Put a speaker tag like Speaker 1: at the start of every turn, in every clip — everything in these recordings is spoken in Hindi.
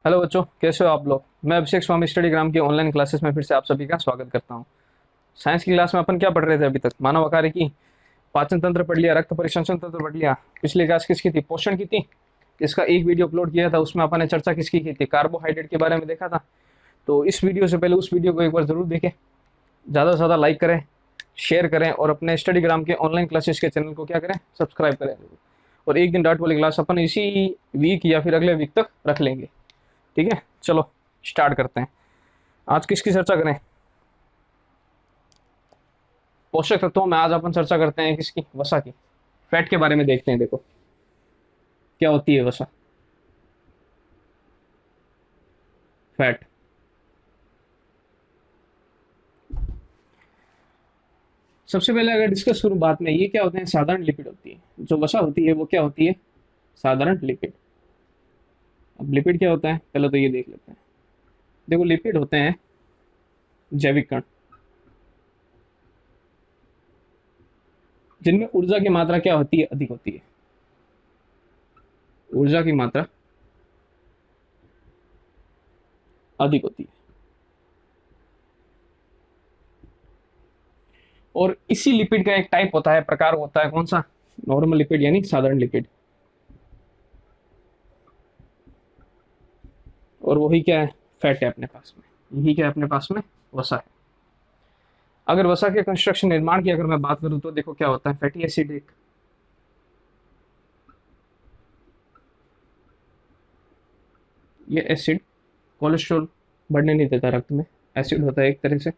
Speaker 1: हेलो बच्चों, कैसे हो आप लोग। मैं अभिषेक स्वामी स्टडीग्राम की ऑनलाइन क्लासेस में फिर से आप सभी का स्वागत करता हूं। साइंस की क्लास में अपन क्या पढ़ रहे थे अभी तक? मानव आकारिकी, पाचन तंत्र पढ़ लिया, रक्त परिसंचरण तंत्र पढ़ लिया। पिछली क्लास किसकी थी? पोषण की थी। इसका एक वीडियो अपलोड किया था, उसमें अपन ने चर्चा किसकी की थी? कार्बोहाइड्रेट के बारे में देखा था। तो इस वीडियो से पहले उस वीडियो को एक बार जरूर देखें, ज़्यादा से ज़्यादा लाइक करें, शेयर करें और अपने स्टडीग्राम के ऑनलाइन क्लासेस के चैनल को क्या करें, सब्सक्राइब करें। और एक दिन डाउट वाली क्लास अपन इसी वीक या फिर अगले वीक तक रख लेंगे। ठीक है, चलो स्टार्ट करते हैं। आज किसकी चर्चा करें? पोषक तत्वों में आज अपन चर्चा करते हैं किसकी? वसा की। फैट के बारे में देखते हैं। देखो क्या होती है वसा। फैट, सबसे पहले अगर डिस्कस करूं बात में, ये क्या होते हैं? साधारण लिपिड होती है। जो वसा होती है वो क्या होती है? साधारण लिपिड। अब लिपिड क्या होता है पहले तो ये देख लेते हैं। देखो, लिपिड होते हैं जैविक कण, जिनमें ऊर्जा की मात्रा क्या होती है? अधिक होती है। ऊर्जा की मात्रा अधिक होती है। और इसी लिपिड का एक टाइप होता है, प्रकार होता है, कौन सा? नॉर्मल लिपिड यानी साधारण लिपिड। और वही क्या है? फैट है अपने पास में। यही क्या है अपने पास में? वसा है। अगर वसा के कंस्ट्रक्शन निर्माण की अगर मैं बात करूं तो देखो क्या होता है? फैटी एसिड एक, ये एसिड कोलेस्ट्रॉल बढ़ने नहीं देता रक्त में। एसिड होता है एक तरह से।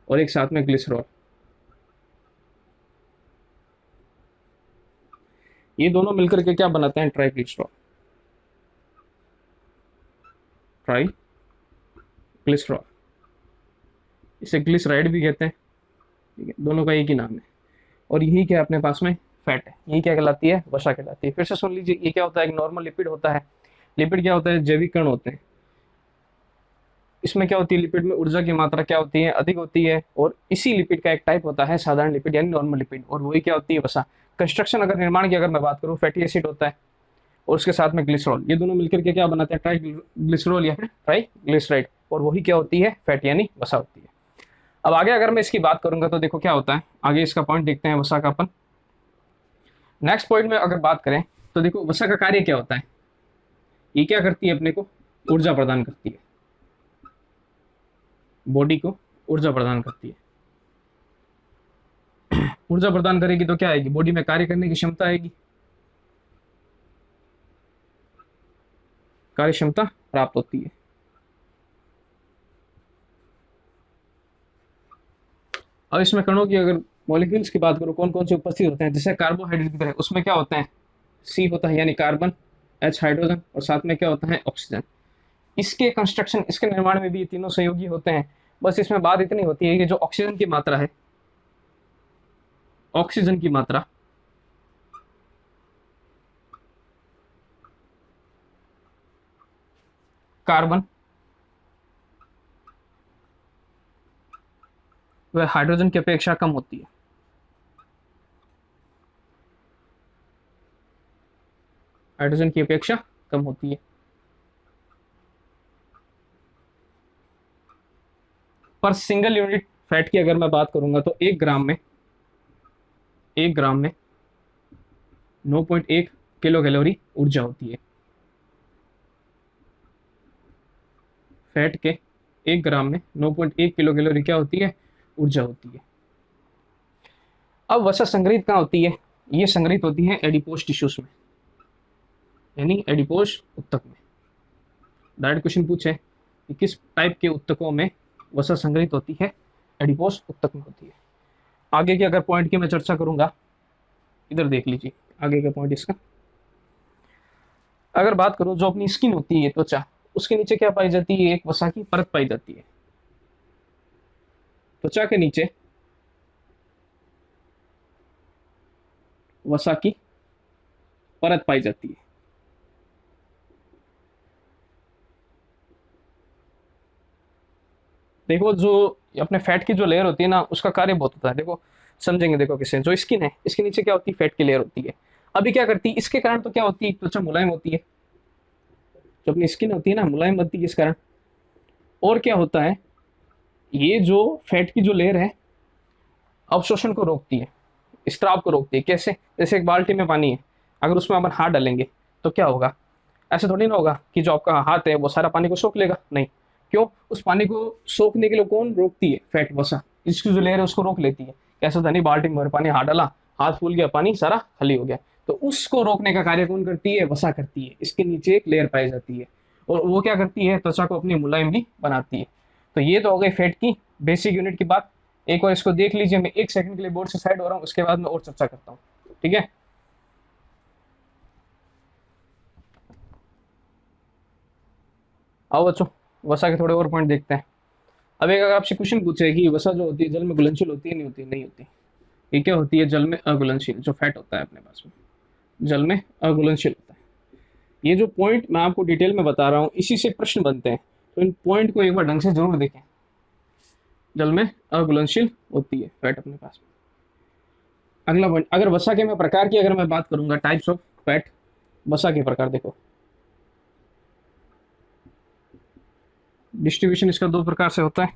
Speaker 1: और एक साथ में ग्लिसरॉल। ये दोनों मिलकर के क्या बनाते हैं? ट्राइग्लिसरॉल। ट्राई ग्लिसरॉल, इसे ग्लिसराइड भी कहते हैं। ठीक है, दोनों का एक ही नाम है। और यही क्या है अपने पास में? फैट है। यही क्या कहलाती है? वसा कहलाती है। फिर से सुन लीजिए, ये क्या होता है? एक नॉर्मल लिपिड होता है। लिपिड क्या होता है? जैविक कण होते हैं। इसमें क्या होती है? लिपिड में ऊर्जा की मात्रा क्या होती है? अधिक होती है। और इसी लिपिड का एक टाइप होता है साधारण लिपिड यानी नॉर्मल लिपिड, और वही क्या होती है? वसा। कंस्ट्रक्शन अगर निर्माण की अगर मैं बात करूं, फैटी एसिड होता है और उसके साथ में ग्लिसरॉल, ये दोनों मिलकर के क्या बनाते हैं? ट्राई ग्लिसरॉल या फिर ट्राई ग्लिसराइड। और वही क्या होती है? फैट यानी वसा होती है। अब आगे अगर मैं इसकी बात करूंगा तो देखो क्या होता है। आगे इसका पॉइंट देखते हैं वसा का अपन। नेक्स्ट पॉइंट में अगर बात करें तो देखो वसा का कार्य क्या होता है। ये क्या करती है? अपने को ऊर्जा प्रदान करती है। बॉडी को ऊर्जा प्रदान करती है। ऊर्जा प्रदान करेगी तो क्या आएगी? बॉडी में कार्य करने की क्षमता आएगी। कार्य क्षमता प्राप्त होती है। अब इसमें कणों की अगर मॉलिक्यूल्स की बात करूं, कौन कौन से उपस्थित होते हैं? जैसे कार्बोहाइड्रेट की तरह उसमें क्या होते हैं? सी होता है यानी कार्बन, एच हाइड्रोजन, और साथ में क्या होता है? ऑक्सीजन। इसके कंस्ट्रक्शन, इसके निर्माण में भी ये तीनों सहयोगी होते हैं। बस इसमें बात इतनी होती है कि जो ऑक्सीजन की मात्रा है, ऑक्सीजन की मात्रा कार्बन वह हाइड्रोजन की अपेक्षा कम होती है। हाइड्रोजन की अपेक्षा कम होती है। पर सिंगल यूनिट फैट की अगर मैं बात करूंगा तो 1 ग्राम में 9.1 किलो कैलोरी ऊर्जा होती है। फैट के 1 ग्राम में 9.1 किलो कैलोरी क्या होती है? ऊर्जा होती है। अब वसा संग्रहित कहाँ होती है? ये संग्रहित होती है एडिपोज टिश्यूज में, यानी एडिपोज उत्तक में। डायरेक्ट क्वेश्चन पूछे कि किस टाइप के उत्तकों में वसा संग्रहित होती है? एडिपोज उत्तक में होती है। आगे के अगर पॉइंट की मैं चर्चा करूंगा, इधर देख लीजिए आगे का पॉइंट इसका। अगर बात करूं, जो अपनी स्किन होती है, त्वचा, उसके नीचे क्या पाई जाती है? एक वसा की परत पाई जाती है। त्वचा के नीचे वसा की परत पाई जाती है। देखो, जो अपने फैट की जो लेयर होती है ना, उसका कार्य बहुत होता है। देखो समझेंगे, देखो किसे, जो स्किन है, इसके नीचे क्या होती है? फैट की लेयर होती है। अभी क्या करती है? इसके कारण तो क्या होती है? त्वचा मुलायम होती है। जो अपनी स्किन होती है ना मुलायम बनती है इस कारण। और क्या होता है, ये जो फैट की जो लेयर है अवशोषण को रोकती है, स्त्राव को रोकती है। कैसे? जैसे एक बाल्टी में पानी है, अगर उसमें अपन हाथ डालेंगे तो क्या होगा? ऐसा थोड़ी ना होगा कि जो आपका हाथ है वो सारा पानी को सोख लेगा, नहीं। क्यों? उस पानी को सोखने के लिए कौन रोकती है? फैट, वसा। इसकी जो लेयर है उसको रोक लेती है। कैसा था, नहीं बाल्टी में पानी हाथ डाला, हाथ फूल गया, पानी सारा खाली हो गया। तो उसको रोकने का कार्य कौन करती है? वसा करती है। इसके नीचे एक लेयर पाई जाती है और वो क्या करती है? त्वचा को अपनी मुलायम भी बनाती है। तो ये तो हो गई फैट की बेसिक यूनिट की बात। एक बार इसको देख लीजिए, मैं एक सेकंड के लिए बोर्ड से साइड हो रहा हूँ, उसके बाद मैं और चर्चा करता हूँ। ठीक है? आओ बच्चों, वसा के थोड़े और पॉइंट देखते हैं। अब एक अगर आपसे क्वेश्चन पूछे कि वसा जो होती है जल में घुलनशील होती है, नहीं होती? नहीं होती। ये क्या होती है? जल में अघुलनशील। जो फैट होता है अपने पास में, जल में अघुलनशील होता है। ये जो पॉइंट मैं आपको डिटेल में बता रहा हूँ, इसी से प्रश्न बनते हैं, तो इन पॉइंट को एक बार ढंग से जरूर देखें। जल में अघुलनशील होती है फैट अपने पास में। अगला पॉइंट, अगर वसा के मैं प्रकार की अगर मैं बात करूंगा, टाइप्स ऑफ फैट, वसा के प्रकार देखो। डिस्ट्रीब्यूशन इसका दो प्रकार से होता है।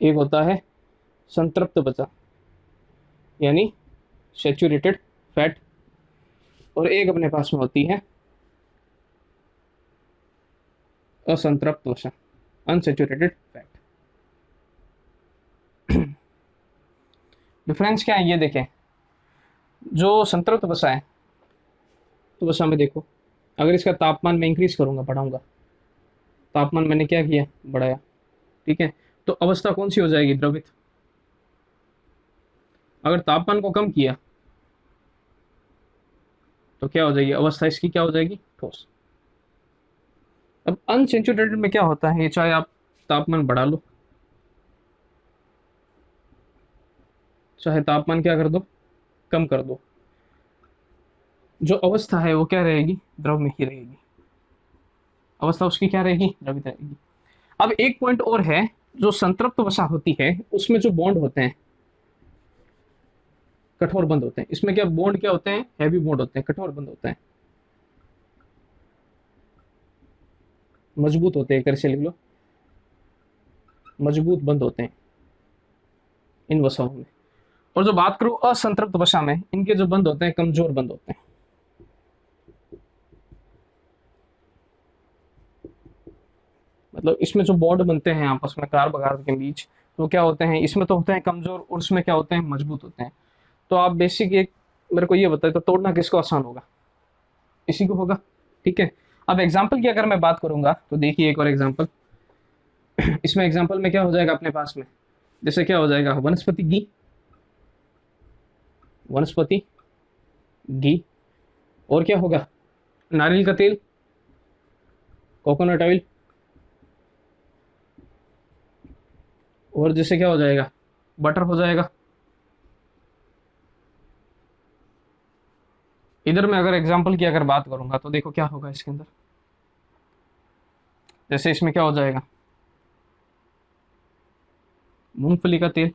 Speaker 1: एक होता है संतृप्त वसा, यानी सेचुरेटेड फैट, और एक अपने पास में होती है असंतृप्त वसा, अनसेचुरेटेड फैट। डिफरेंस क्या है ये देखें। जो संतृप्त वसा है, तो वसा में देखो, अगर इसका तापमान मैं इंक्रीज करूंगा, बढ़ाऊंगा, तापमान मैंने क्या किया? बढ़ाया। ठीक है? तो अवस्था कौन सी हो जाएगी? द्रवित। अगर तापमान को कम किया तो क्या हो जाएगी? अवस्था इसकी क्या हो जाएगी? ठोस। अब अनसेचुरेटेड में क्या होता है, ये चाहे आप तापमान बढ़ा लो, चाहे तापमान क्या कर दो? कम कर दो, जो अवस्था है वो क्या रहेगी? द्रव में ही रहेगी। अवस्था उसकी क्या रहेगी? द्रवित रहेगी। अब एक पॉइंट और है, जो संतृप्त वसा होती है उसमें जो बॉन्ड होते हैं कठोर बंद होते हैं। इसमें क्या बॉन्ड क्या होते हैं? हैवी बॉन्ड होते हैं, कठोर बंद होते हैं, मजबूत होते हैं। एक तरह से लिख लो, मजबूत बंद होते हैं इन वसाओं में। और जो बात करूं असंतृप्त वसा में, इनके जो बंद होते हैं कमजोर बंद होते हैं। मतलब इसमें जो बॉन्ड बनते हैं आपस में कार्बोहाइड्रेट के बीच, तो क्या होते हैं? इसमें तो होते हैं कमजोर और उसमें क्या होते हैं? मजबूत होते हैं। तो आप बेसिक एक मेरे को ये बताए, तो तोड़ना किसको आसान होगा? इसी को होगा। ठीक है? अब एग्जाम्पल की अगर मैं बात करूंगा तो देखिए एक और एग्जाम्पल। इसमें एग्जाम्पल में क्या हो जाएगा अपने पास में? जैसे क्या हो जाएगा? वनस्पति घी, वनस्पति घी। और क्या होगा? नारियल का तेल, कोकोनट ऑयल। और जैसे क्या हो जाएगा? बटर हो जाएगा। इधर में अगर एग्जाम्पल की अगर बात करूंगा तो देखो क्या होगा इसके अंदर। जैसे इसमें क्या हो जाएगा? मूंगफली का तेल,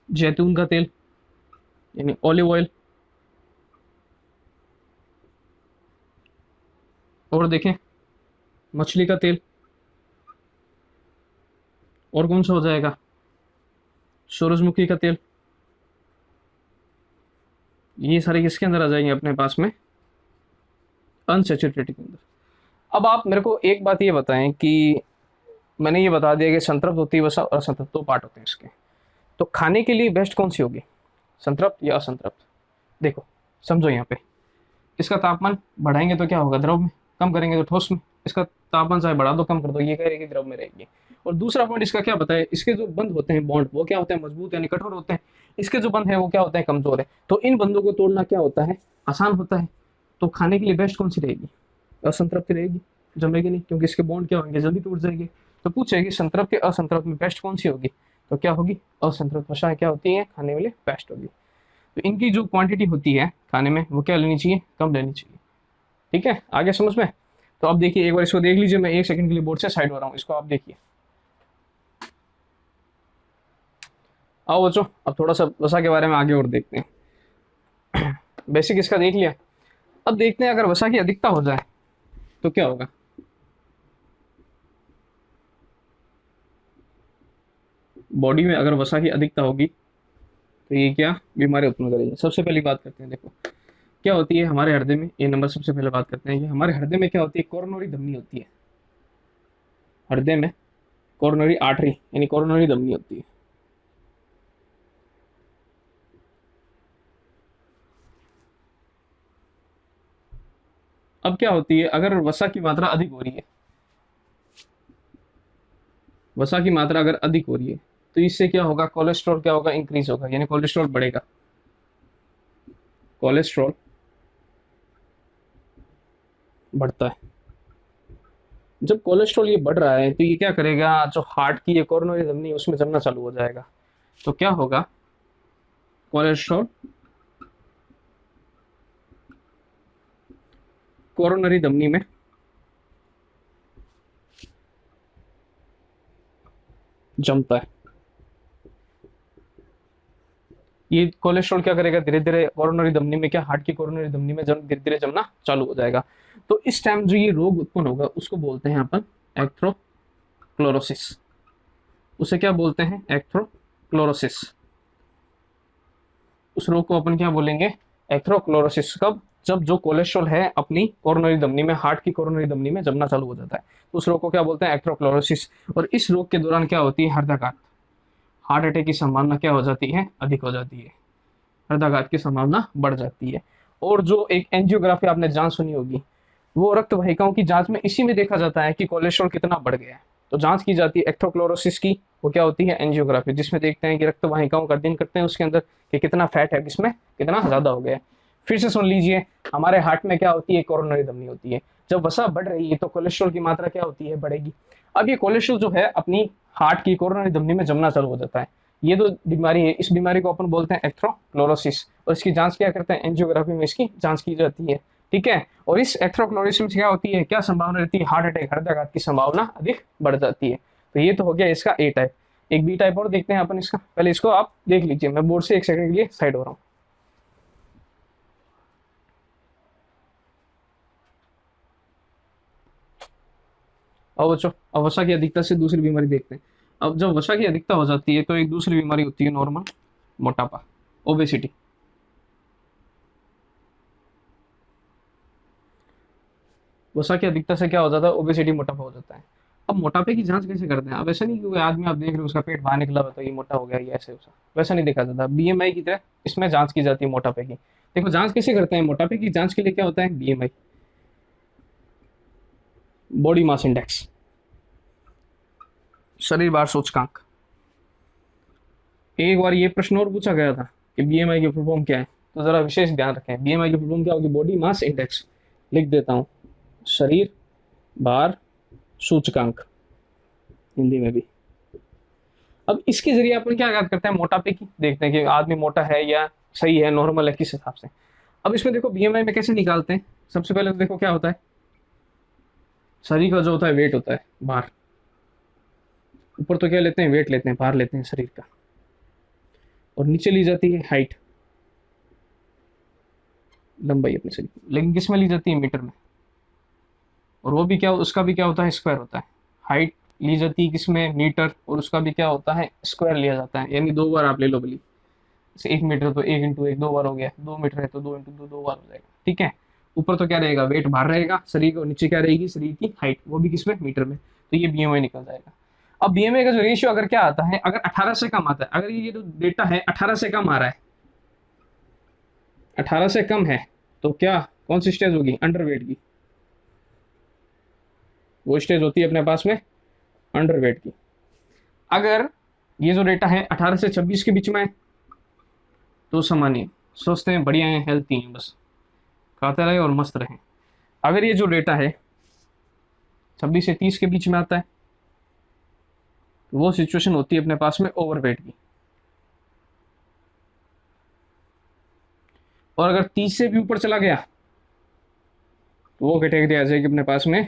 Speaker 1: जैतून का तेल यानी ऑलिव ऑयल। और देखें, मछली का तेल। और कौन सा हो जाएगा? सूरजमुखी का तेल। ये सारे किसके अंदर आ जाएंगे अपने पास में? अनसेचुरेटेड के अंदर। अब आप मेरे को एक बात ये बताएं कि मैंने ये बता दिया कि संतृप्त होती है वसा और असंतृप्त, दो पार्ट होते हैं इसके। तो खाने के लिए बेस्ट कौन सी होगी? संतृप्त या असंतृप्त? देखो, समझो यहाँ पे, इसका तापमान बढ़ाएंगे तो क्या होगा? द्रव में। कम करेंगे तो ठोस में। इसका तापमान चाहे बढ़ा दो कम कर दो, ये क्या रहेगी? द्रव में रहेगी। और दूसरा पॉइंट इसका क्या बताए, इसके जो बंध होते हैं बॉन्ड, वो क्या होते हैं? मजबूत यानी कठोर होते हैं। इसके जो बंध है वो क्या होते हैं? कमजोर है। तो इन बंधों को तोड़ना क्या होता है? आसान होता है। तो खाने के लिए बेस्ट कौन सी रहेगी? असंतृप्त रहेगी, जमेगी नहीं, क्योंकि इसके बॉन्ड क्या होंगे? जल्दी टूट जाएंगे। तो पूछेगी संतृप्त या असंतृप्त में बेस्ट कौन सी होगी? तो क्या होगी? असंतृप्त वसा क्या होती है खाने के लिए बेस्ट होगी। तो इनकी जो क्वांटिटी होती है खाने में वो क्या लेनी चाहिए? कम लेनी चाहिए। ठीक है? आगे समझ में? तो अब देखिए एक बार इसको देख लीजिए, मैं एक सेकंड के लिए बोर्ड से साइड हो रहा हूँ, इसको आप देखिए। आओ बच्चों, अब थोड़ा सा वसा के बारे में आगे और देखते हैं। बेसिक इसका देख लिया। अब देखते हैं अगर वसा की अधिकता हो जाए तो क्या होगा। बॉडी में अगर वसा की अधिकता होगी तो ये क्या बीमारी उत्पन्न करेगी। सबसे पहली बात करते हैं, देखो क्या होती है हमारे हृदय में। ये नंबर सबसे पहले बात करते हैं, ये हमारे हृदय में क्या होती है, कोरोनरी धमनी होती है। हृदय में कोरोनरी आर्टरी यानी कोरोनरी धमनी होती है। अब क्या होती है, अगर वसा की मात्रा अधिक हो रही है, वसा की मात्रा अगर अधिक हो रही है तो इससे क्या होगा, कोलेस्ट्रॉल क्या होगा, इंक्रीज होगा, यानी कोलेस्ट्रॉल बढ़ेगा। कोलेस्ट्रॉल बढ़ता है। जब कोलेस्ट्रॉल ये बढ़ रहा है तो ये क्या करेगा, जो हार्ट की ये कोरोनरी धमनी है, उसमें जमना चालू हो जाएगा। तो क्या होगा, कोलेस्ट्रॉल कोरोनरी धमनी में जमता है। ये कोलेस्ट्रॉल क्या करेगा, धीरे धीरे कोरोनरी धमनी में, क्या हार्ट की कोरोनरी धमनी में जम धीरे धीरे जमना चालू हो जाएगा। तो इस टाइम जो ये रोग उत्पन्न होगा उसको बोलते हैं अपन एथेरोस्क्लेरोसिस। उसे क्या बोलते हैं, एथेरोस्क्लेरोसिस। उस रोग को अपन क्या बोलेंगे, एथेरोस्क्लेरोसिस। कब, जब जो कोलेस्ट्रॉल है अपनी कोरोनरी धमनी में, हार्ट की कोरोनरी धमनी में जमना चालू हो जाता है, तो उस रोग को क्या बोलते हैं, एथेरोस्क्लेरोसिस। और इस रोग के दौरान क्या होती है, हृदयाघात, हार्ट अटैक की संभावना क्या हो जाती है, अधिक हो जाती है। हृदयाघात की संभावना बढ़ जाती है। और जो एक एंजियोग्राफी आपने जांच सुनी होगी, वो रक्त वाहिकाओं की जांच में इसी में देखा जाता है कि कोलेस्ट्रॉल कितना बढ़ गया है। तो जांच की जाती है एथेरोस्क्लेरोसिस की, वो क्या होती है, एंजियोग्राफी, जिसमें देखते हैं कि रक्त वाहिकाओं का अध्ययन करते हैं उसके अंदर कि कितना फैट है, किसमें कितना ज्यादा हो गया है। फिर से सुन लीजिए, हमारे हार्ट में क्या होती है, कोरोनरी धमनी होती है। जब वसा बढ़ रही है तो कोलेस्ट्रॉल की मात्रा क्या होती है, बढ़ेगी। अब ये कोलेस्ट्रॉल जो है अपनी हार्ट की कोरोनरी धमनी में जमना चालू हो जाता है। ये जो बीमारी है, इस बीमारी को अपन बोलते हैं एथेरोस्क्लेरोसिस। और इसकी जांच क्या करते हैं, एंजियोग्राफी में इसकी जांच की जाती है। ठीक है। और इस एथेरोस्क्लेरोसिस में क्या होती है, क्या संभावना रहती है, हार्ट अटैक, हृदयाघात की संभावना अधिक बढ़ जाती है। तो ये तो हो गया इसका ए टाइप। एक बी टाइप और देखते हैं अपन इसका। पहले इसको आप देख लीजिए, मैं बोर्ड से एक सेकंड के लिए साइड हो रहा हूँ। अब बच्चों, अब वसा की अधिकता से दूसरी बीमारी देखते हैं। अब जब वसा की अधिकता हो जाती है तो एक दूसरी बीमारी होती है नॉर्मल, मोटापा, ओबेसिटी। वसा की अधिकता से क्या हो जाता है, ओबेसिटी, मोटापा हो जाता है। अब मोटापे की जांच कैसे करते हैं, अब ऐसा नहीं कि कोई आदमी आप देख रहे हो उसका पेट बाहर निकला हुआ तो ये मोटा हो गया, ये ऐसे वैसा वैसा नहीं देखा जाता। बीएमआई की तरह इसमें जांच की जाती है मोटापे की। देखो जांच कैसे करते हैं, मोटापे की जांच के लिए क्या होता है, बीएमआई, बॉडी मास इंडेक्स, शरीर भार सूचकांक। एक बार ये प्रश्न और पूछा गया था कि बीएमआई की फुल फॉर्म क्या है, तो जरा विशेष ध्यान रखें, बीएमआई की फुल फॉर्म क्या होगी, बॉडी मास इंडेक्स। लिख देता हूँ, शरीर भार सूचकांक, हिंदी में भी। अब इसके जरिए अपन क्या याद करते हैं, मोटापे की देखते हैं कि आदमी मोटा है या सही है, नॉर्मल है, किस हिसाब से। अब इसमें देखो बीएमआई में कैसे निकालते हैं, सबसे पहले तो देखो क्या होता है, शरीर का जो होता है वेट होता है, भार। ऊपर तो क्या लेते हैं, वेट लेते हैं, भार लेते हैं शरीर का। और नीचे ली जाती है हाइट, लंबाई अपने शरीर की, लेकिन किस में ली जाती है, मीटर में। और वो भी क्या, उसका भी क्या होता है, स्क्वायर होता है। हाइट ली जाती है किसमें, मीटर, और उसका भी क्या होता है, स्क्वायर लिया जाता है। यानी दो बार आप ले लो भली, जैसे 1 मीटर तो 1 इंटू 1 दो बार हो गया, 2 मीटर है तो 2 इंटू 2 दो बार हो जाएगा। ठीक है। ऊपर तो क्या रहेगा, वेट भार रहेगा शरीर को, नीचे क्या रहेगी, शरीर की हाइट, वो भी किसमें, मीटर में। तो ये बीएमआई निकल जाएगा। अब बीएमआई का जो रेशियो अगर क्या आता है, अगर 18 से कम आता है, अगर ये जो डेटा है 18 से कम आ रहा है, 18 से कम है, तो क्या, कौन सी स्टेज होगी, अंडरवेट की। वो स्टेज होती है अपने पास में अंडरवेट की। अगर ये जो डेटा है 18 से 26 के बीच में है तो सामान्य, स्वस्थ हैं, बढ़िया हैं, हेल्थी हैं, बस खाते रहे और मस्त रहें। अगर ये जो डेटा है 26 से 30 के बीच में आता है तो वो सिचुएशन होती है अपने पास में ओवरवेट की। और अगर 30 से भी ऊपर चला गया तो वो कैटेगरी आ जाएगी अपने पास में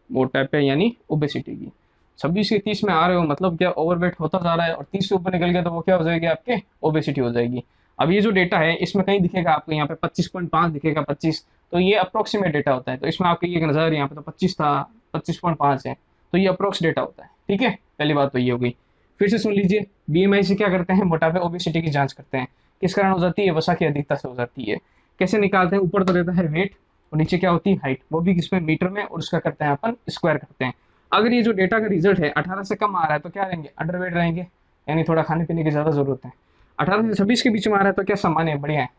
Speaker 1: मोटापे यानी ओबेसिटी की। 26 से 30 में आ रहे हो मतलब क्या ओवरवेट होता जा रहा है, और 30 से ऊपर निकल गया तो वो क्या हो जाएगी आपके ओबेसिटी हो जाएगी। अब ये जो डेटा है इसमें कहीं दिखेगा आपको यहाँ पे 25.5 दिखेगा 25, तो ये अप्रोक्सीमेट डेटा होता है। तो इसमें आपके ये नजर यहाँ पे तो 25 था, 25.5 है, तो ये अप्रोक्स डेटा होता है। ठीक है, पहली बात तो ये हो गई। फिर से सुन लीजिए, बीएमआई से क्या करते हैं, मोटापे ओबेसिटी की जांच करते हैं। किस कारण हो जाती है, वसा की अधिकता से हो जाती है। कैसे निकालते हैं, ऊपर तो रहता है वेट और नीचे क्या होती है हाइट, वो भी किसमें मीटर में, और उसका करते हैं अपन स्क्वायर करते हैं। अगर ये जो डेटा का रिजल्ट है 18 से कम आ रहा है तो क्या रहेंगे, अंडरवेट रहेंगे, यानी थोड़ा खाने पीने की ज्यादा जरूरत है। 18 से 26 के बीच में आ रहा है तो क्या सामान्य है, बढ़िया है।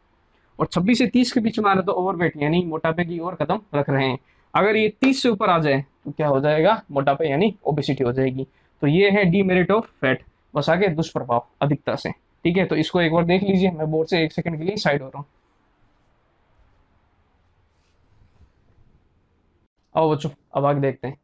Speaker 1: और 26 से 30 के बीच में आ रहा है तो ओवरवेट यानी मोटापे की ओर कदम रख रहे हैं। अगर ये 30 से ऊपर आ जाए तो क्या हो जाएगा, मोटापे यानी ओबेसिटी हो जाएगी। तो ये है डीमेरिट ऑफ फैट, बस आगे दुष्प्रभाव अधिकता से। ठीक है, तो इसको एक बार देख लीजिए, मैं बोर्ड से 1 सेकंड के लिए साइड हो रहा हूँ। आओ बच्चों, अब आगे देखते हैं।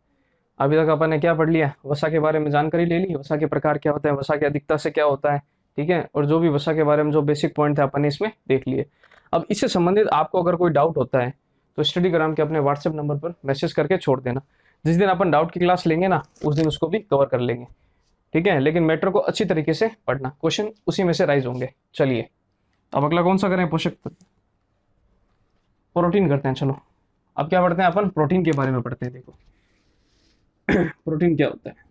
Speaker 1: अभी तक अपन ने क्या पढ़ लिया, वसा के बारे में जानकारी ले ली, वसा के प्रकार क्या होते हैं, वसा की अधिकता से क्या होता है। ठीक है, और जो भी वसा के बारे में जो बेसिक पॉइंट थे अपन ने इसमें देख लिए। अब इससे संबंधित आपको अगर कोई डाउट होता है तो स्टडीग्राम के अपने व्हाट्सएप नंबर पर मैसेज करके छोड़ देना। जिस दिन अपन डाउट की क्लास लेंगे ना, उस दिन उसको भी कवर कर लेंगे। ठीक है, लेकिन मैटर को अच्छी तरीके से पढ़ना, क्वेश्चन उसी में से राइज होंगे। चलिए, अब अगला कौन सा करें, पोषक तत्व, प्रोटीन करते हैं। चलो, अब क्या पढ़ते हैं अपन, प्रोटीन के बारे में पढ़ते हैं। देखो प्रोटीन क्या होता है।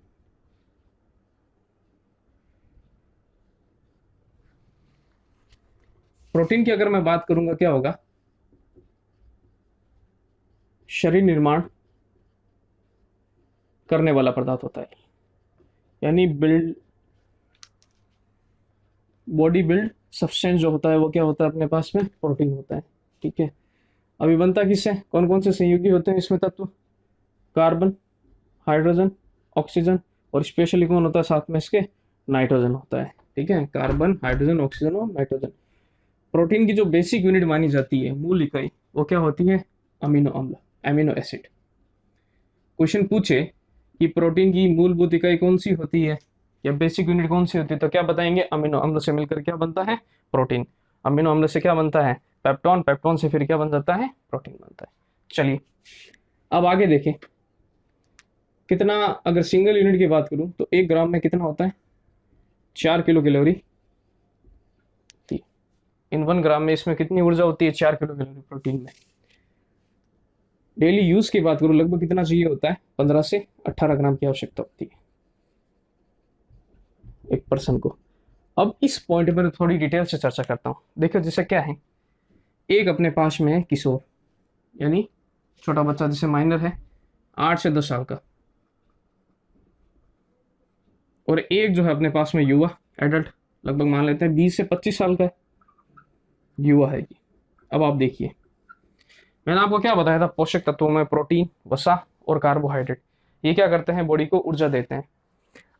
Speaker 1: प्रोटीन की अगर मैं बात करूंगा क्या होगा, शरीर निर्माण करने वाला पदार्थ होता है, यानी बिल्ड, बॉडी बिल्ड सब्सटेंस जो होता है वो क्या होता है अपने पास में, प्रोटीन होता है। ठीक है, अभी बनता किससे, कौन कौन से संयोगी होते हैं इसमें तत्व, कार्बन, हाइड्रोजन, ऑक्सीजन, और स्पेशली कौन होता है साथ में इसके, नाइट्रोजन होता है। ठीक है, कार्बन, हाइड्रोजन, ऑक्सीजन और नाइट्रोजन। प्रोटीन की जो बेसिक यूनिट मानी जाती है, मूल इकाई, वो क्या होती है, अमीनो अम्ल, एमिनो एसिड। क्वेश्चन पूछे कि प्रोटीन की मूलभूत इकाई कौन सी होती है या बेसिक यूनिट कौन सी होती है, तो क्या बताएंगे, अमीनो अम्ल से मिलकर क्या बनता है, प्रोटीन। अमीनो अम्ल से क्या बनता है, पेप्टोन, पेप्टोन से फिर क्या बन जाता है, प्रोटीन बनता है। चलिए, अब आगे देखें, कितना, अगर सिंगल यूनिट की बात करूं तो 1 ग्राम में कितना होता है, 4 किलो कैलोरी। इन 1 ग्राम में इसमें कितनी ऊर्जा होती है, 4 किलो कैलोरी प्रोटीन में। डेली यूज की बात करूं लगभग कितना चाहिए होता है, 15 से 18 ग्राम की आवश्यकता होती है एक पर्सन को। अब इस पॉइंट पर थोड़ी डिटेल से चर्चा करता हूँ। देखो जैसे क्या है, एक अपने पास में है किशोर, यानी छोटा बच्चा, जैसे माइनर है 8 से 10 साल का, और एक जो है अपने पास में युवा, एडल्ट, लगभग मान लेते हैं 20 से 25 साल का युवा है ये। अब आप देखिए, मैंने आपको क्या बताया था, पोषक तत्वों में प्रोटीन, वसा और कार्बोहाइड्रेट, ये क्या करते हैं, बॉडी को ऊर्जा देते हैं।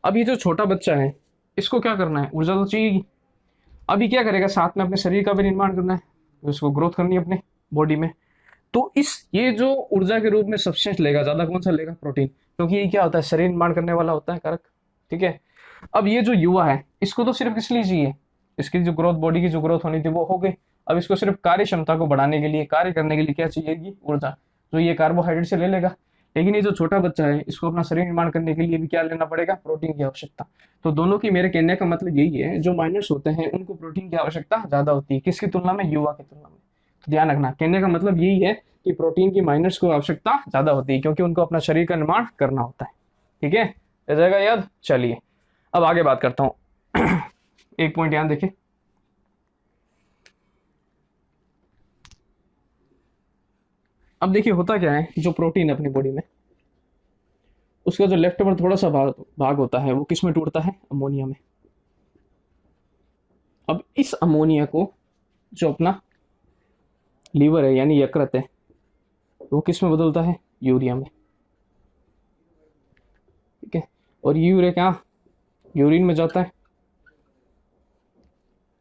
Speaker 1: अब ये जो छोटा बच्चा है, इसको क्या करना है, ऊर्जा तो चाहिए। अभी क्या करेगा, साथ में अपने शरीर का भी निर्माण करना है, उसको ग्रोथ करनी है अपने बॉडी में। तो इस ये जो ऊर्जा के रूप में सब्सटेंस लेगा, ज्यादा कौन सा लेगा, प्रोटीन, क्योंकि ये क्या होता है, शरीर निर्माण करने वाला होता है कारक। ठीक है, अब ये जो युवा है, इसको तो सिर्फ किस लिए चाहिए, इसकी जो ग्रोथ, बॉडी की जो ग्रोथ होनी थी वो हो गई। अब इसको सिर्फ कार्य क्षमता को बढ़ाने के लिए, कार्य करने के लिए क्या चाहिएगी, ऊर्जा, जो ये कार्बोहाइड्रेट से ले लेगा। लेकिन ये जो छोटा बच्चा है, इसको अपना शरीर निर्माण करने के लिए भी क्या लेना पड़ेगा, प्रोटीन की आवश्यकता। तो दोनों की, मेरे कहने का मतलब यही है, जो माइनर्स होते हैं उनको प्रोटीन की आवश्यकता ज्यादा होती है, किसकी तुलना में, युवा की तुलना में। तो ध्यान रखना, कहने का मतलब यही है कि प्रोटीन की माइनर्स को आवश्यकता ज्यादा होती है, क्योंकि उनको अपना शरीर का निर्माण करना होता है। ठीक है, रह जाएगा याद। चलिए, अब आगे बात करता हूं एक पॉइंट याद देखें, अब देखिए होता क्या है, जो प्रोटीन अपनी बॉडी में, उसका जो लेफ्ट पर थोड़ा सा भाग होता है, वो किस में टूटता है, अमोनिया में। अब इस अमोनिया को जो अपना लीवर है यानी यकृत है, वो किस में बदलता है, यूरिया में। ठीक है, और यूरिया क्या, यूरिन में जाता है।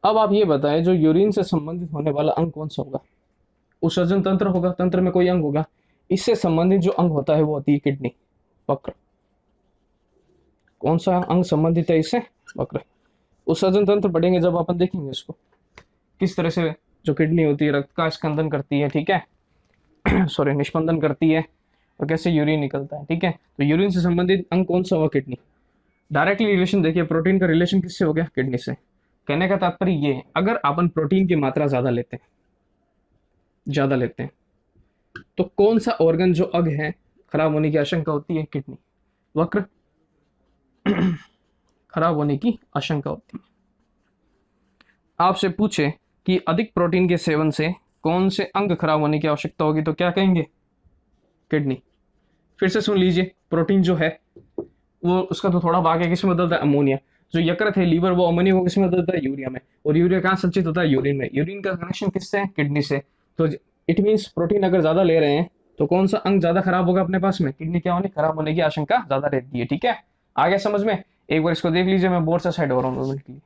Speaker 1: अब आप ये बताएं, जो यूरिन से संबंधित होने वाला अंग कौन सा होगा, उत्सर्जन तंत्र होगा, तंत्र में कोई अंग होगा। इससे संबंधित जो अंग होता है वो होती है किडनी, वक्र। कौन सा अंग संबंधित है इससे, वक्र। उत्सर्जन तंत्र पढ़ेंगे जब अपन देखेंगे इसको, किस तरह से जो किडनी होती है रक्त का स्कंदन करती है, ठीक है सॉरी, निष्पंदन करती है, और कैसे यूरिन निकलता है। ठीक है, तो यूरिन से संबंधित अंग कौन सा हुआ? किडनी। डायरेक्टली रिलेशन देखिए, प्रोटीन का रिलेशन किससे हो गया? किडनी से। कहने का तात्पर्य ये है, अगर अपन प्रोटीन की मात्रा ज्यादा लेते हैं तो कौन सा ऑर्गन जो अंग है खराब होने की आशंका होती है? किडनी। वक्र खराब होने की आशंका होती है। आपसे पूछे कि अधिक प्रोटीन के सेवन से कौन से अंग खराब होने की आवश्यकता होगी, तो क्या कहेंगे? किडनी। फिर से सुन लीजिए, प्रोटीन जो है वो उसका तो थोड़ा भाग है, किसमें बदलता है? अमोनिया। जो यकृत है, लीवर, वो अमोनिया को किसमें बदलता है? यूरिया में। और यूरिया कहाँ संचित होता है? यूरिन में। यूरिन का कनेक्शन किससे है? किडनी से। तो इट मीन्स प्रोटीन अगर ज्यादा ले रहे हैं तो कौन सा अंग ज्यादा खराब होगा अपने पास में? किडनी क्या होने खराब होने की आशंका ज्यादा रहती है। ठीक है, आगे समझ में? एक बार इसको देख लीजिए, मैं बोर्ड से साइड हो रहा हूँ 2 मिनट के लिए।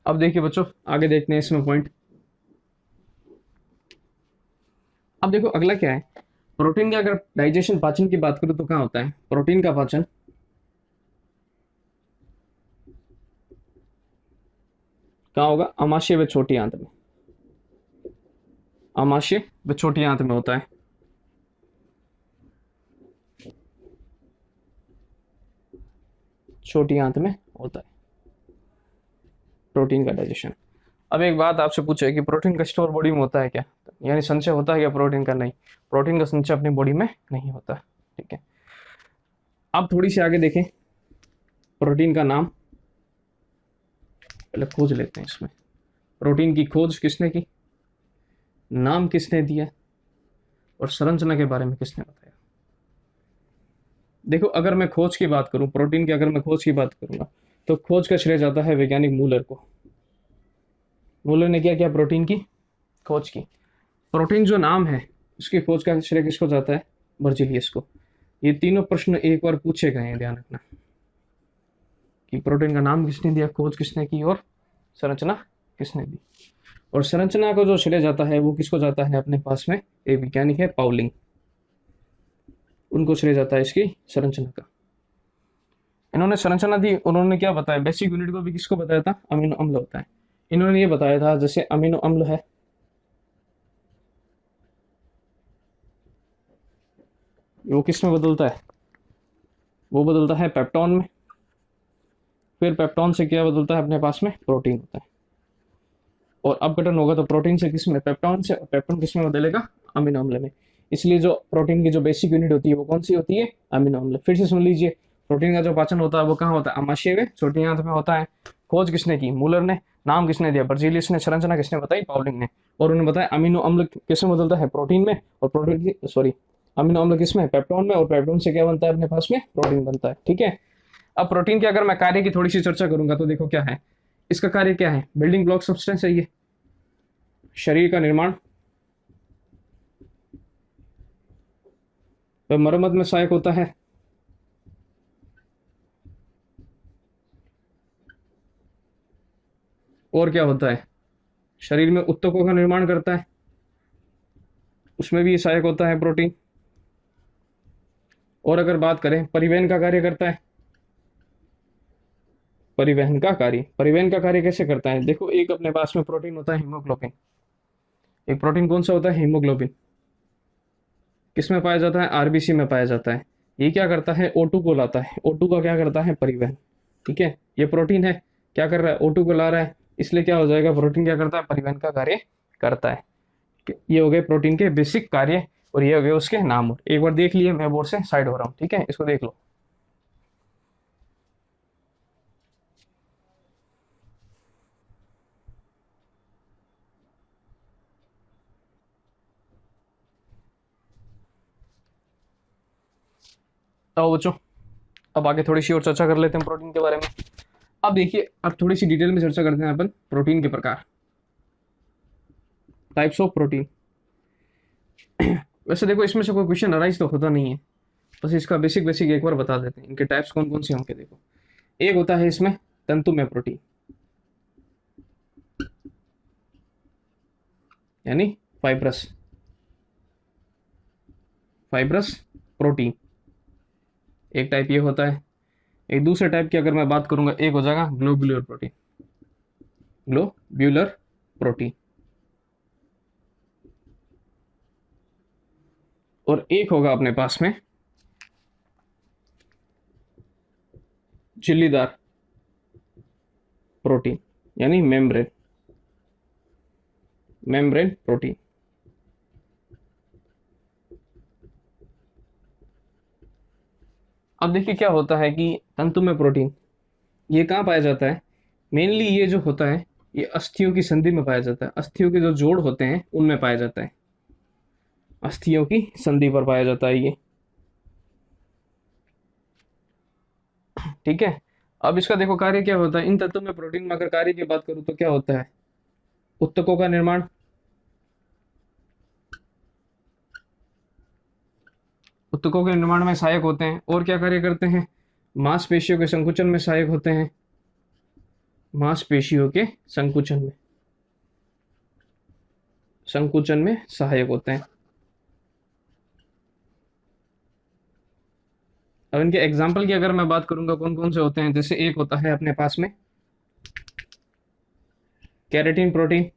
Speaker 1: अब देखिए बच्चों, आगे देखते हैं इसमें पॉइंट। अब देखो अगला क्या है, प्रोटीन का अगर डाइजेशन, पाचन की बात करूं तो कहाँ होता है प्रोटीन का पाचन? कहाँ होगा? आमाशय व छोटी आंत में। आमाशय व छोटी आंत में होता है। छोटी आंत में होता है प्रोटीन का डाइजेशन। अब एक बात आपसे पूछे कि प्रोटीन का स्टोर बॉडी में होता है क्या, यानी संचय होता है क्या प्रोटीन का? नहीं, प्रोटीन का संचय अपनी बॉडी में नहीं होता। ठीक है, अब थोड़ी सी आगे देखें, प्रोटीन का नाम पहले खोज लेते हैं इसमें। प्रोटीन की खोज किसने की, नाम किसने दिया, और संरचना के बारे में किसने बताया? देखो, अगर मैं खोज की बात करूं प्रोटीन की, अगर मैं खोज की बात करूंगा तो खोज का श्रेय जाता है वैज्ञानिक मूलर को। मूलर ने क्या किया? प्रोटीन की खोज की। प्रोटीन जो नाम है उसकी खोज का श्रेय किसको जाता है? बर्जीलियस को। ये तीनों प्रश्न एक बार पूछे गए हैं, ध्यान रखना, कि प्रोटीन का नाम किसने दिया, खोज किसने की, और संरचना किसने दी। और संरचना को जो श्रेय जाता है वो किसको जाता है? अपने पास में एक वैज्ञानिक है, पाउलिंग, उनको श्रेय जाता है इसकी संरचना का। इन्होंने संरचना दी, उन्होंने क्या बताया? बेसिक यूनिट को भी किसको बताया था? अमीनो अम्ल होता है। इन्होंने ये बताया था जैसे अमीनो अम्ल है, वो किस में बदलता है? वो बदलता है पेप्टॉन में। फिर पेप्टॉन से क्या बदलता है अपने पास में? प्रोटीन होता है। और अपघटन होगा तो प्रोटीन से किस में? पेप्टॉन से। पेप्टॉन किस में बदलेगा? अमीनो अम्ल में। इसलिए जो प्रोटीन की जो बेसिक यूनिट होती है वो कौन सी होती है? अमीनो अम्ल। फिर से सुन लीजिए, प्रोटीन का जो पाचन होता है वो कहाँ होता है? आमाशय में, छोटी आंत में होता है। खोज किसने की? मूलर ने। नाम किसने दिया? बर्जीलियस ने। संरचना किसने बताई? पाउलिंग ने। और उन्होंने बताया अमीनो अम्ल किसमें बदलता है? प्रोटीन में। और प्रोटीन की सॉरी अमीनो अम्ल किसमें? पेप्टॉन में। और पेप्टॉन से क्या बनता है अपने पास में? प्रोटीन बनता है। ठीक है, अब प्रोटीन के अगर मैं कार्य की थोड़ी सी चर्चा करूंगा तो देखो क्या है इसका कार्य। क्या है? बिल्डिंग ब्लॉक सब्सटेंस है ये, शरीर का निर्माण व मरम्मत में सहायक होता है। और क्या होता है? शरीर में ऊतकों का निर्माण करता है, उसमें भी ये सहायक होता है प्रोटीन। और अगर बात करें, परिवहन का कार्य करता है। परिवहन का कार्य कैसे करता है? देखो, एक अपने पास में प्रोटीन होता है हीमोग्लोबिन। एक प्रोटीन कौन सा होता है? हीमोग्लोबिन। किस में पाया जाता है? आरबीसी में पाया जाता है। ये क्या करता है? O2 को लाता है। O2 का क्या करता है? परिवहन। ठीक है, ये प्रोटीन है, क्या कर रहा है? O2 को ला रहा है, इसलिए क्या हो जाएगा? प्रोटीन क्या करता है? परिवहन का कार्य करता है। ये हो गए प्रोटीन के बेसिक कार्य, और ये हो गए उसके नाम। और एक बार देख लिए, मैं बोर्ड से साइड हो रहा हूँ। ठीक है, इसको देख लो। तो बच्चों, अब आगे थोड़ी सी और चर्चा कर लेते हैं प्रोटीन के बारे में। अब देखिए, अब थोड़ी सी डिटेल में चर्चा करते हैं अपन प्रोटीन के प्रकार, टाइप्स ऑफ प्रोटीन। वैसे देखो, इसमें से कोई क्वेश्चन अराइज तो होता नहीं है, बस इसका बेसिक बेसिक एक बार बता देते हैं। इनके टाइप्स कौन कौन से होंगे। देखो, एक होता है इसमें तंतुमय प्रोटीन, यानी फाइब्रस फाइब्रस प्रोटीन। एक टाइप ये होता है। एक दूसरे टाइप की अगर मैं बात करूंगा, एक हो जाएगा ग्लोब्यूलर प्रोटीन, ग्लोब्यूलर प्रोटीन। और एक होगा अपने पास में झिल्लीदार प्रोटीन, यानी मेम्ब्रेन, मेम्ब्रेन प्रोटीन। अब देखिए क्या होता है कि तंतु में प्रोटीन ये कहाँ पाया जाता है? मेनली ये जो होता है ये अस्थियों की संधि में पाया जाता है, अस्थियों के जो जोड़ होते हैं उनमें पाया जाता है, अस्थियों की संधि पर पाया जाता है ये। ठीक है। अब इसका देखो कार्य क्या होता है, इन तत्वों में प्रोटीन में अगर कार्य की बात करूं तो क्या होता है? उत्तकों का निर्माण, उत्तकों के निर्माण में सहायक होते हैं। और क्या कार्य करते हैं? मांसपेशियों के संकुचन में सहायक होते हैं, मांसपेशियों के संकुचन में, संकुचन में सहायक होते हैं। अब इनके एग्जाम्पल की अगर मैं बात करूंगा कौन कौन से होते हैं, जैसे एक होता है अपने पास में कैरेटीन प्रोटीन,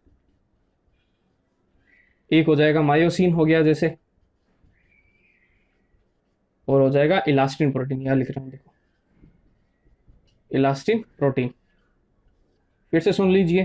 Speaker 1: एक हो जाएगा मायोसिन हो गया जैसे, और हो जाएगा इलास्टिन प्रोटीन, यहां लिख रहा हूं देखो, इलास्टिन प्रोटीन। फिर से सुन लीजिए,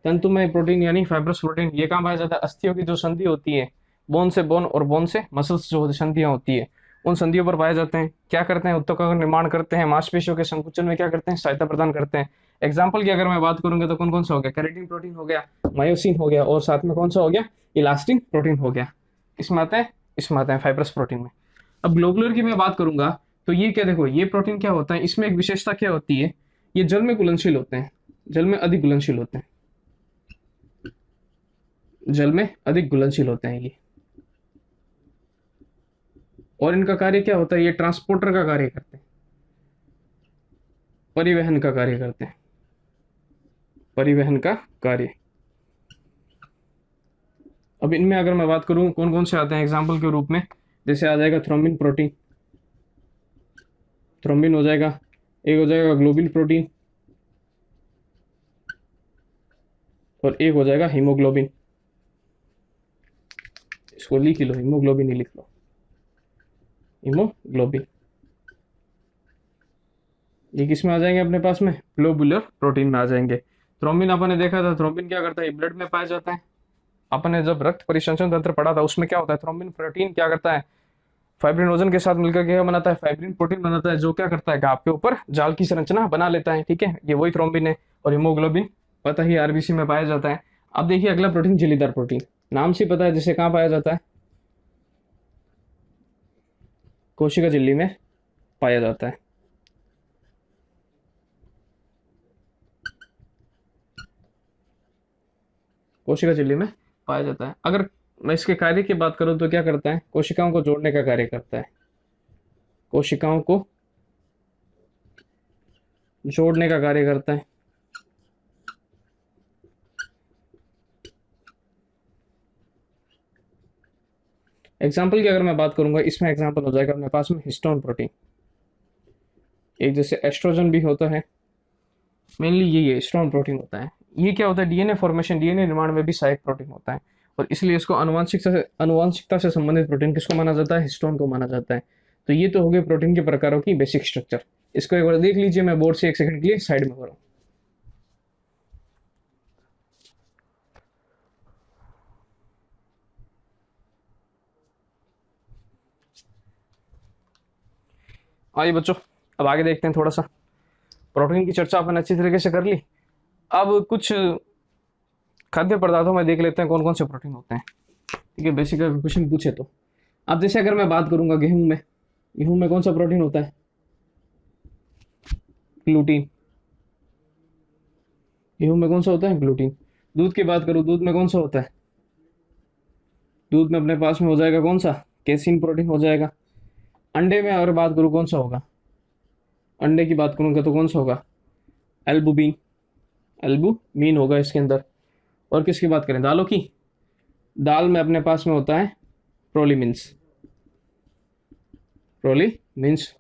Speaker 1: तंतुमय प्रोटीन यानी फाइब्रस प्रोटीन ये कहाँ पाया जाता है? अस्थियों की जो संधि होती है, बोन से बोन और बोन से मसल्स जो संधियां होती है उन संधियों पर पाए जाते हैं। क्या करते हैं? उत्तकों का निर्माण करते हैं, मांसपेशियों के संकुचन में क्या करते हैं? सहायता प्रदान करते हैं। एग्जाम्पल की अगर मैं बात करूंगा तो कौन कौन सा हो गया? कैरेटीन प्रोटीन हो गया, मायोसिन हो गया, और साथ में कौन सा हो गया? इलास्टिन प्रोटीन हो गया। इसमें आता है, इसमें आता है फाइब्रस प्रोटीन में। अब ग्लोबुलर की मैं बात करूंगा तो ये क्या, देखो ये प्रोटीन क्या होता है, इसमें एक विशेषता क्या होती है, ये जल में घुलनशील होते हैं, जल में अधिक घुलनशील होते हैं, जल में अधिक घुलनशील होते हैं ये। और इनका कार्य क्या होता है? ये ट्रांसपोर्टर का कार्य करते हैं, परिवहन का कार्य करते हैं, परिवहन का कार्य। अब इनमें अगर मैं बात करूं कौन कौन से आते हैं एग्जाम्पल के रूप में, जैसे आ जाएगा थ्रोम्बिन प्रोटीन, थ्रोम्बिन हो जाएगा, एक हो जाएगा ग्लोबिन प्रोटीन, और एक हो जाएगा हीमोग्लोबिन। इसको लिख लो, हीमोग्लोबिन ही लिख लो, हीमोग्लोबिन। ये किस में आ जाएंगे अपने पास में? ग्लोबुलर प्रोटीन में आ जाएंगे। थ्रोम्बिन अपन ने देखा था, थ्रोम्बिन क्या करता है? ब्लड में पाया जाता है। अपन ने जब रक्त परिसंचरण तंत्र पढ़ा था उसमें क्या होता है? थ्रोम्बिन प्रोटीन क्या करता है? फाइब्रिनोजन के साथ मिलकर क्या बनाता है? फाइब्रिन प्रोटीन बनाता है, जो क्या करता है? घाव के ऊपर जाल की संरचना बना लेता है। ठीक है, ये वही थ्रोम्बिन है। और हीमोग्लोबिन पता ही आरबीसी में पाया जाता है। अब देखिए अगला प्रोटीन झिल्लीदार प्रोटीन, नाम से पता है जिसे कहाँ पाया जाता है? कोशिका झिल्ली में पाया जाता है। कोशिका झिल्ली में पाया जाता है। अगर मैं इसके कार्य की बात करूं तो क्या करता है? कोशिकाओं को जोड़ने का कार्य करता है, कोशिकाओं को जोड़ने का कार्य करता है। एग्जाम्पल की अगर मैं बात करूंगा, इसमें एग्जाम्पल हो जाएगा अपने पास में हिस्टोन प्रोटीन, एक जैसे एस्ट्रोजन भी होता है, मेनली ये हिस्टोन प्रोटीन होता है। ये क्या होता है? डीएनए फॉर्मेशन, डीएनए निर्माण में भी सहायक प्रोटीन होता है, और इसलिए इसको अनुवांशिकता से संबंधित प्रोटीन किसको माना जाता है? हिस्टोन को माना जाता है। तो ये तो हो गए प्रोटीन के प्रकारों की बेसिक स्ट्रक्चर। इसको एक बार देख लीजिए, मैं बोर्ड से एक सेकंड के लिए साइड में करूँ। आइए बच्चों, अब आगे देखते हैं थोड़ा सा। प्रोटीन की चर्चा अपन अच्छी तरीके से कर ली। अब कुछ खाद्य पदार्थों में देख लेते हैं कौन कौन से प्रोटीन होते हैं। ठीक है, बेसिक क्वेश्चन पूछे तो। अब जैसे अगर मैं बात करूंगा गेहूं में, गेहूं में कौन सा प्रोटीन होता है? ग्लूटीन। गेहूं में कौन सा होता है? ग्लूटीन। दूध की बात करूं, दूध में कौन सा होता है? दूध में अपने पास में हो जाएगा कौन सा? केसिन प्रोटीन हो जाएगा। अंडे में अगर बात करूं कौन सा होगा? अंडे की बात करूंगा तो कौन सा होगा? एल्बुमिन, एल्बुमिन होगा इसके अंदर। और किसकी बात करें? दालों की, दाल में अपने पास में होता है प्रोलीमिन्स, प्रोलीमिन्स।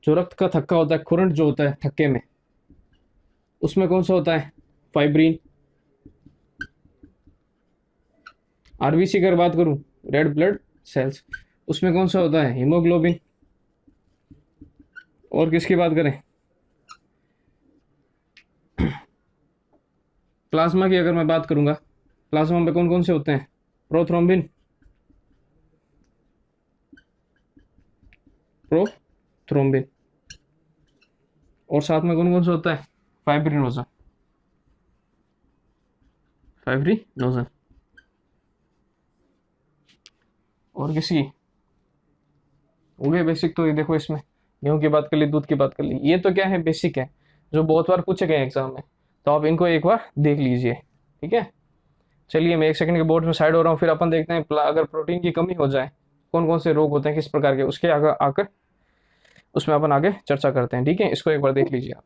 Speaker 1: जो रक्त का थक्का होता है, खुरंट जो होता है थक्के में, उसमें कौन सा होता है? फाइब्रिन। आरबीसी की अगर बात करूं, रेड ब्लड सेल्स, उसमें कौन सा होता है? हीमोग्लोबिन। और किसकी बात करें? प्लाज्मा की अगर मैं बात करूंगा, प्लाज्मा में कौन कौन से होते हैं? Prothrombin, prothrombin. और साथ में कौन कौन सा होता है? Fibrinogen, fibrinogen. और किसी हो गए बेसिक तो ये देखो, इसमें गेहूं की बात कर ली, दूध की बात कर ली, ये तो क्या है, बेसिक है, जो बहुत बार पूछे गए एग्जाम में, तो आप इनको एक बार देख लीजिए। ठीक है, चलिए मैं एक सेकंड के बोर्ड में साइड हो रहा हूँ, फिर अपन देखते हैं अगर प्रोटीन की कमी हो जाए कौन कौन से रोग होते हैं, किस प्रकार के, उसके आगे आकर उसमें अपन आगे चर्चा करते हैं। ठीक है, इसको एक बार देख लीजिए आप।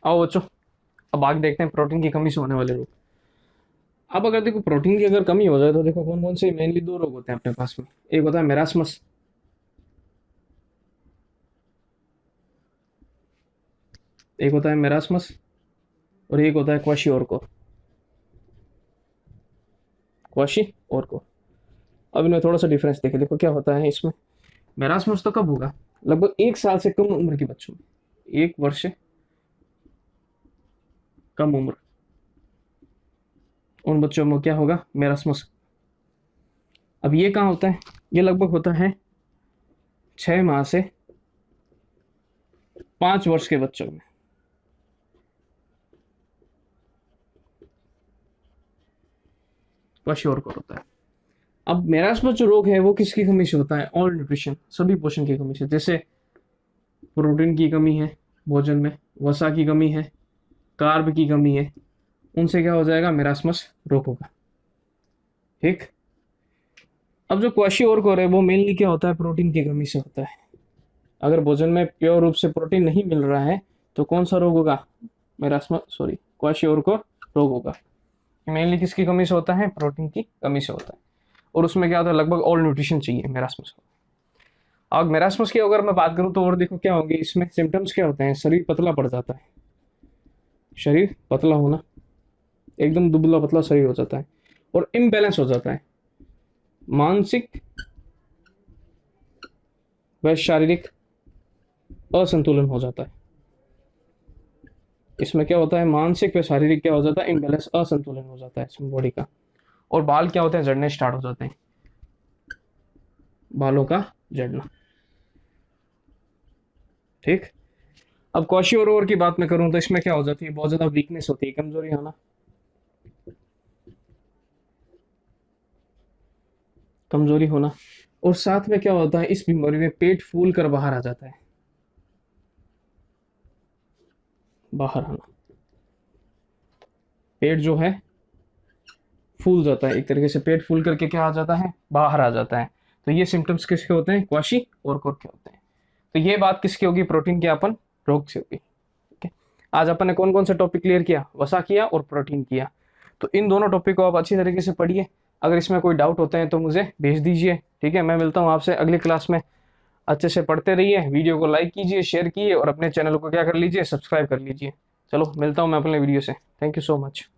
Speaker 1: आओ बच्चों, अब आगे देखते हैं प्रोटीन की कमी से होने वाले रोग। अब अगर देखो प्रोटीन की अगर कमी हो जाए तो देखो कौन कौन से मेनली दो रोग होते हैं अपने पास में। एक होता है मेरास्मस, एक होता है मेरास्मस, और एक होता है क्वाशियोरको, क्वाशियोरको। अब इनमें थोड़ा सा डिफरेंस देखें, देखो क्या होता है इसमें। मेरास्मस तो कब होगा? लगभग 1 साल से कम उम्र के बच्चों में, 1 वर्ष से कम उम्र, उन बच्चों में क्या होगा? मेरास्मस। अब ये कहाँ होता है? ये लगभग होता है 6 माह से 5 वर्ष के बच्चों में। क्वाशियोरको होता है। अब मेरास्मस जो रोग है वो किसकी कमी से होता है? ऑल न्यूट्रिशन, सभी पोषण की कमी से। जैसे प्रोटीन की कमी है भोजन में, वसा की कमी है, कार्ब की कमी है, उनसे क्या हो जाएगा? मेरास्मस रोग होगा। ठीक। अब जो क्वाशियोरको है वो मेनली क्या होता है? प्रोटीन की कमी से होता है। अगर भोजन में प्योर रूप से प्रोटीन नहीं मिल रहा है तो कौन सा रोग होगा? मेरास्मस, सॉरी, क्वाशियोरको रोग होगा। मेनली किसकी कमी से होता है? प्रोटीन की कमी से होता है। और उसमें क्या होता है? लगभग ऑल न्यूट्रिशन चाहिए मेरास्मस को। अब मेरास्मस की अगर मैं बात करूं तो और देखो क्या होंगे इसमें सिम्टम्स, क्या होते हैं? शरीर पतला पड़ जाता है, शरीर पतला होना, एकदम दुबला पतला शरीर हो जाता है, और इम्बैलेंस हो जाता है, मानसिक व शारीरिक असंतुलन हो जाता है। इसमें क्या होता है? मानसिक व शारीरिक क्या हो जाता है? इम्बैलेंस, असंतुलन हो जाता है इसमें बॉडी का। और बाल क्या होते हैं? झड़ने स्टार्ट हो जाते हैं, बालों का झड़ना। ठीक। अब क्वाशियोरको की बात मैं करूं तो इसमें क्या हो जाती है? बहुत ज्यादा वीकनेस होती है, कमजोरी होना, कमजोरी होना। और साथ में क्या होता है? इस बीमारी में पेट फूल कर बाहर आ जाता है, बाहर आना, पेट जो है फूल जाता है, एक तरीके से पेट फूल करके क्या आ जाता है? बाहर आ जाता है। तो ये सिम्टम्स किसके होते हैं? क्वाशियोरको के होते हैं। तो ये बात किसकी होगी? प्रोटीन के अपन रोग से होगी। ठीक है, आज अपन ने कौन कौन सा टॉपिक क्लियर किया? वसा किया और प्रोटीन किया। तो इन दोनों टॉपिक को आप अच्छी तरीके से पढ़िए। अगर इसमें कोई डाउट होते हैं तो मुझे भेज दीजिए। ठीक है, मैं मिलता हूँ आपसे अगली क्लास में। अच्छे से पढ़ते रहिए, वीडियो को लाइक कीजिए, शेयर कीजिए, और अपने चैनल को क्या कर लीजिए? सब्सक्राइब कर लीजिए। चलो मिलता हूँ मैं अपने वीडियो से। Thank you so much.